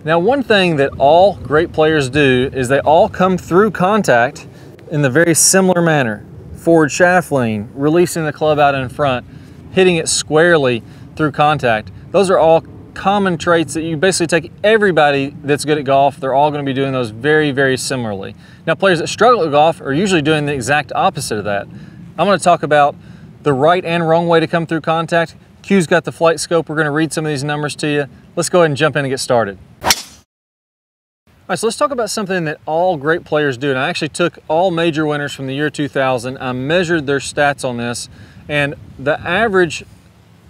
Now, one thing that all great players do is they all come through contact in the very similar manner. Forward shaft lean, releasing the club out in front, hitting it squarely through contact. Those are all common traits that you basically take everybody that's good at golf. They're all going to be doing those very, very similarly. Now, players that struggle at golf are usually doing the exact opposite of that. I'm going to talk about the right and wrong way to come through contact. Q's got the flight scope. We're going to read some of these numbers to you. Let's go ahead and jump in and get started. All right, so let's talk about something that all great players do. And I actually took all major winners from the year 2000. I measured their stats on this, and the average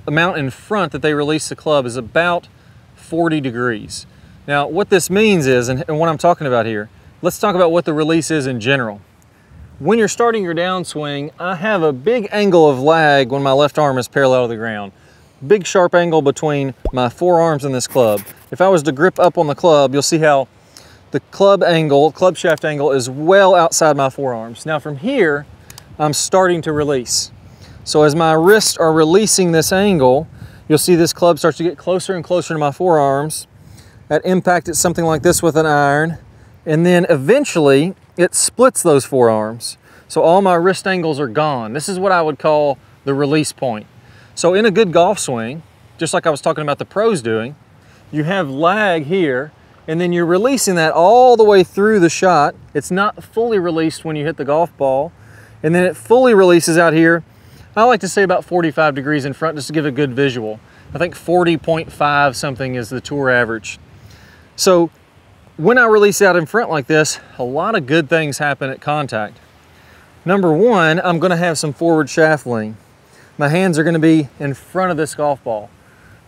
amount in front that they release the club is about 40 degrees. Now, what this means is, and what I'm talking about here, let's talk about what the release is in general. When you're starting your downswing, I have a big angle of lag when my left arm is parallel to the ground. Big sharp angle between my forearms and this club. If I was to grip up on the club, you'll see how the club shaft angle is well outside my forearms. Now from here, I'm starting to release. So as my wrists are releasing this angle, you'll see this club starts to get closer and closer to my forearms. At impact, it's something like this with an iron. And then eventually, it splits those forearms. So all my wrist angles are gone. This is what I would call the release point. So in a good golf swing, just like I was talking about the pros doing, you have lag here, and then you're releasing that all the way through the shot. It's not fully released when you hit the golf ball, and then it fully releases out here. I like to say about 45 degrees in front just to give a good visual. I think 40.5 something is the tour average. So when I release out in front like this, a lot of good things happen at contact. Number one, I'm gonna have some forward shaft lean. My hands are gonna be in front of this golf ball.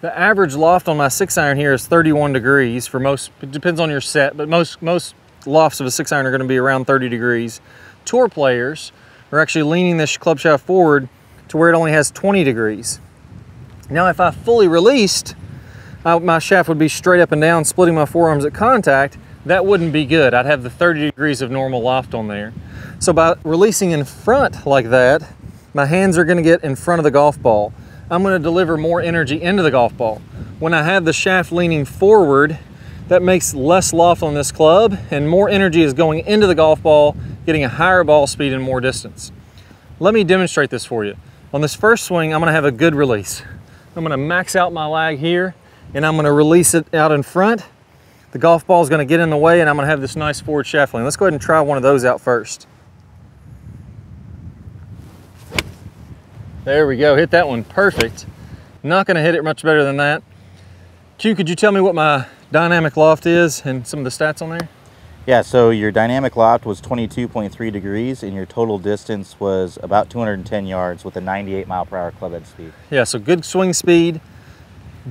The average loft on my 6-iron here is 31 degrees for most. It depends on your set, but most lofts of a 6-iron are going to be around 30 degrees. Tour players are actually leaning this club shaft forward to where it only has 20 degrees. Now, if I fully released, my shaft would be straight up and down, splitting my forearms at contact. That wouldn't be good. I'd have the 30 degrees of normal loft on there. So by releasing in front like that, my hands are going to get in front of the golf ball. I'm going to deliver more energy into the golf ball. When I have the shaft leaning forward, that makes less loft on this club, and more energy is going into the golf ball, getting a higher ball speed and more distance. Let me demonstrate this for you. On this first swing, I'm going to have a good release. I'm going to max out my lag here, and I'm going to release it out in front. The golf ball is going to get in the way, and I'm going to have this nice forward shaft lean. Let's go ahead and try one of those out first. There we go, hit that one perfect. Not gonna hit it much better than that. Q, could you tell me what my dynamic loft is and some of the stats on there? Yeah, so your dynamic loft was 22.3 degrees and your total distance was about 210 yards with a 98-mile-per-hour club head speed. Yeah, so good swing speed,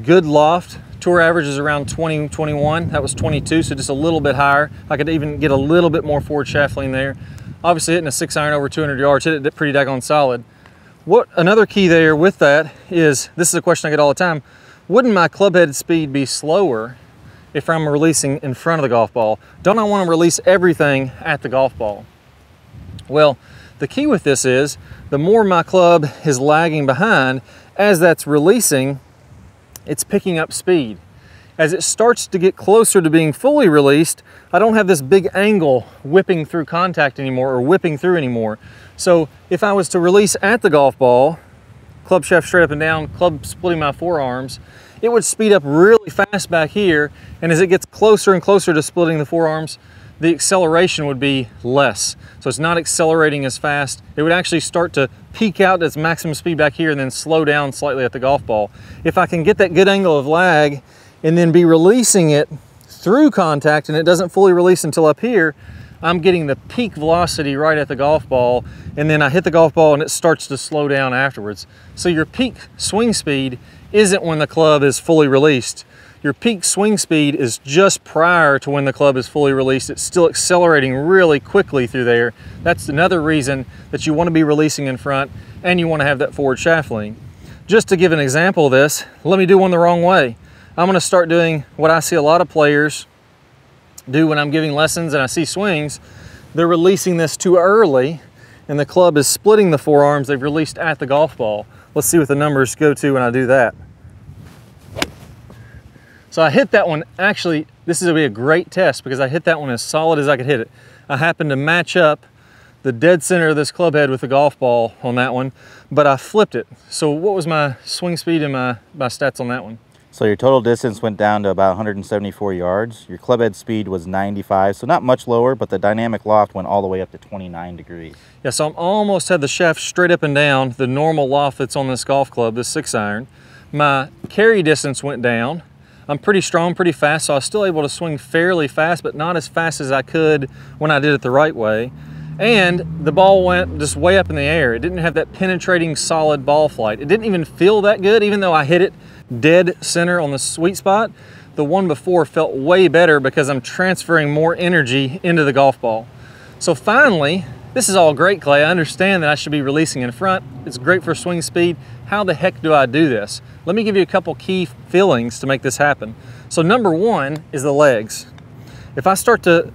good loft. Tour average is around 20, 21. That was 22, so just a little bit higher. I could even get a little bit more forward shaft lean there. Obviously hitting a 6-iron over 200 yards, hit it pretty daggone solid. Another key there with that is, this is a question I get all the time, wouldn't my club head speed be slower if I'm releasing in front of the golf ball? Don't I want to release everything at the golf ball? Well, the key with this is, the more my club is lagging behind, as that's releasing, it's picking up speed. As it starts to get closer to being fully released, I don't have this big angle whipping through contact anymore or whipping through anymore. So if I was to release at the golf ball, club shaft straight up and down, club splitting my forearms, it would speed up really fast back here, and as it gets closer and closer to splitting the forearms, the acceleration would be less. So it's not accelerating as fast. It would actually start to peak out at its maximum speed back here and then slow down slightly at the golf ball. If I can get that good angle of lag and then be releasing it through contact and it doesn't fully release until up here, I'm getting the peak velocity right at the golf ball, and then I hit the golf ball and it starts to slow down afterwards. So your peak swing speed isn't when the club is fully released. Your peak swing speed is just prior to when the club is fully released. It's still accelerating really quickly through there. That's another reason that you want to be releasing in front and you want to have that forward shaft lean. Just to give an example of this, let me do one the wrong way. I'm going to start doing what I see a lot of players do when I'm giving lessons and I see swings. They're releasing this too early and the club is splitting the forearms they've released at the golf ball. Let's see what the numbers go to when I do that. So I hit that one, actually, this is gonna be a great test because I hit that one as solid as I could hit it. I happened to match up the dead center of this club head with the golf ball on that one, but I flipped it. So what was my swing speed and my stats on that one? So your total distance went down to about 174 yards. Your club head speed was 95, so not much lower, but the dynamic loft went all the way up to 29 degrees. Yeah, so I'm almost had the shaft straight up and down, the normal loft that's on this golf club, this 6-iron. My carry distance went down. I'm pretty strong, pretty fast, so I was still able to swing fairly fast, but not as fast as I could when I did it the right way. And the ball went just way up in the air. It didn't have that penetrating solid ball flight. It didn't even feel that good, even though I hit it dead center on the sweet spot. The one before felt way better because I'm transferring more energy into the golf ball. So finally, this is all great, Clay. I understand that I should be releasing in front. It's great for swing speed. How the heck do I do this? Let me give you a couple key feelings to make this happen. So number one is the legs. If I start to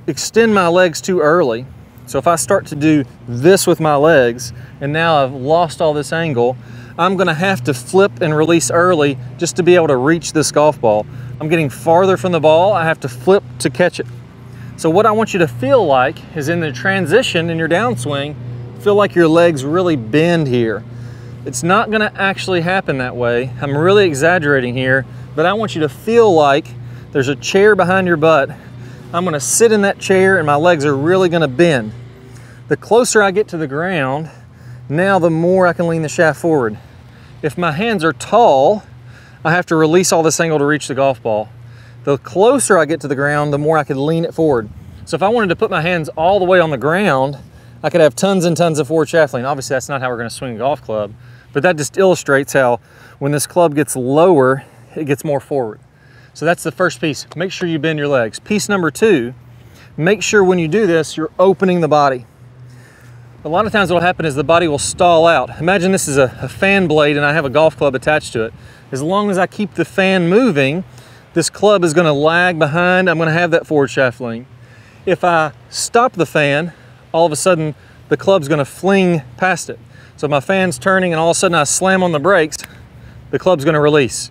extend my legs too early, so if I start to do this with my legs, and now I've lost all this angle, I'm gonna have to flip and release early just to be able to reach this golf ball. I'm getting farther from the ball, I have to flip to catch it. So what I want you to feel like is in the transition in your downswing, feel like your legs really bend here. It's not gonna actually happen that way. I'm really exaggerating here, but I want you to feel like there's a chair behind your butt. I'm gonna sit in that chair and my legs are really gonna bend. The closer I get to the ground, now the more I can lean the shaft forward. If my hands are tall, I have to release all this angle to reach the golf ball. The closer I get to the ground, the more I could lean it forward. So if I wanted to put my hands all the way on the ground, I could have tons and tons of forward shaft lean. Obviously that's not how we're gonna swing a golf club, but that just illustrates how when this club gets lower, it gets more forward. So that's the first piece. Make sure you bend your legs. Piece number two, make sure when you do this, you're opening the body. A lot of times what will happen is the body will stall out. Imagine this is a fan blade and I have a golf club attached to it. As long as I keep the fan moving, this club is gonna lag behind. I'm gonna have that forward shaft lean. If I stop the fan, all of a sudden the club's gonna fling past it. So my fan's turning and all of a sudden I slam on the brakes, the club's gonna release.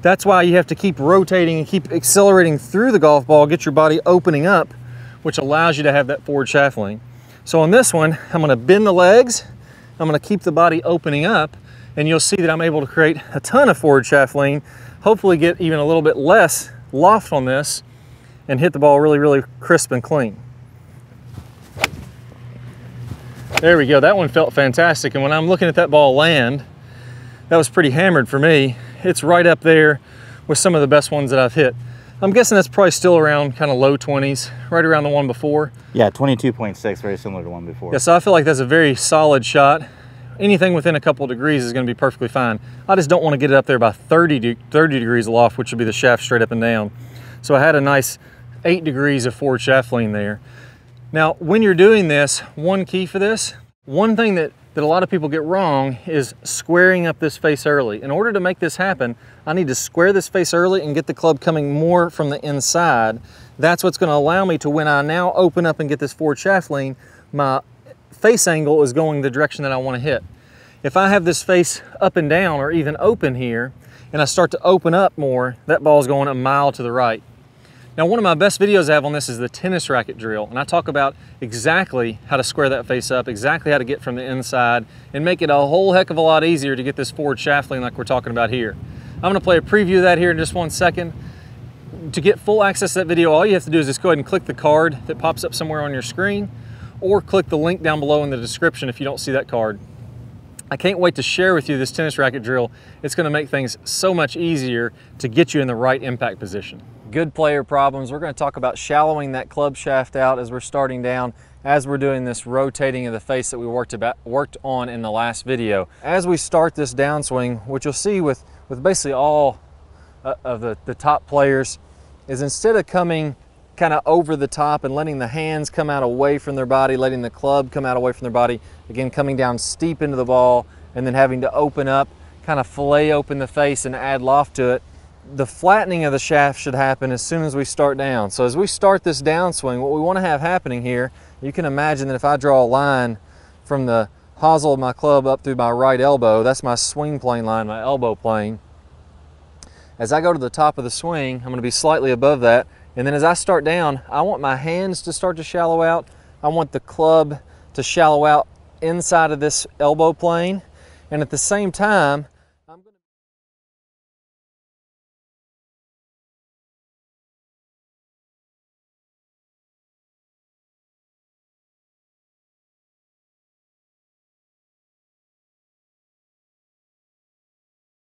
That's why you have to keep rotating and keep accelerating through the golf ball, get your body opening up, which allows you to have that forward shaft lean. So on this one, I'm gonna bend the legs, I'm gonna keep the body opening up, and you'll see that I'm able to create a ton of forward shaft lean, hopefully get even a little bit less loft on this, and hit the ball really, really crisp and clean. There we go, that one felt fantastic, and when I'm looking at that ball land, that was pretty hammered for me. It's right up there with some of the best ones that I've hit. I'm guessing that's probably still around kind of low 20s, right around the one before. Yeah, 22.6, very similar to one before. Yeah, so I feel like that's a very solid shot. Anything within a couple of degrees is gonna be perfectly fine. I just don't wanna get it up there by 30 degrees aloft, which would be the shaft straight up and down. So I had a nice 8 degrees of forward shaft lean there. Now, when you're doing this, one key for this, one thing that a lot of people get wrong is squaring up this face early. In order to make this happen, I need to square this face early and get the club coming more from the inside. That's what's gonna allow me to, when I now open up and get this forward shaft lean, my face angle is going the direction that I wanna hit. If I have this face up and down or even open here, and I start to open up more, that ball's going a mile to the right. Now, one of my best videos I have on this is the tennis racket drill, and I talk about exactly how to square that face up, exactly how to get from the inside, and make it a whole heck of a lot easier to get this forward shaft lean like we're talking about here. I'm gonna play a preview of that here in just 1 second. To get full access to that video, all you have to do is just go ahead and click the card that pops up somewhere on your screen, or click the link down below in the description if you don't see that card. I can't wait to share with you this tennis racket drill. It's gonna make things so much easier to get you in the right impact position. Good player problems. We're going to talk about shallowing that club shaft out as we're starting down, as we're doing this rotating of the face that we worked on in the last video. As we start this downswing, what you'll see with basically all of the top players is instead of coming kind of over the top and letting the hands come out away from their body, letting the club come out away from their body, again coming down steep into the ball and then having to open up, kind of fillet open the face and add loft to it. The flattening of the shaft should happen as soon as we start down. So as we start this downswing, what we want to have happening here, you can imagine that if I draw a line from the hosel of my club up through my right elbow, that's my swing plane line, my elbow plane. As I go to the top of the swing, I'm going to be slightly above that. And then as I start down, I want my hands to start to shallow out. I want the club to shallow out inside of this elbow plane. And at the same time,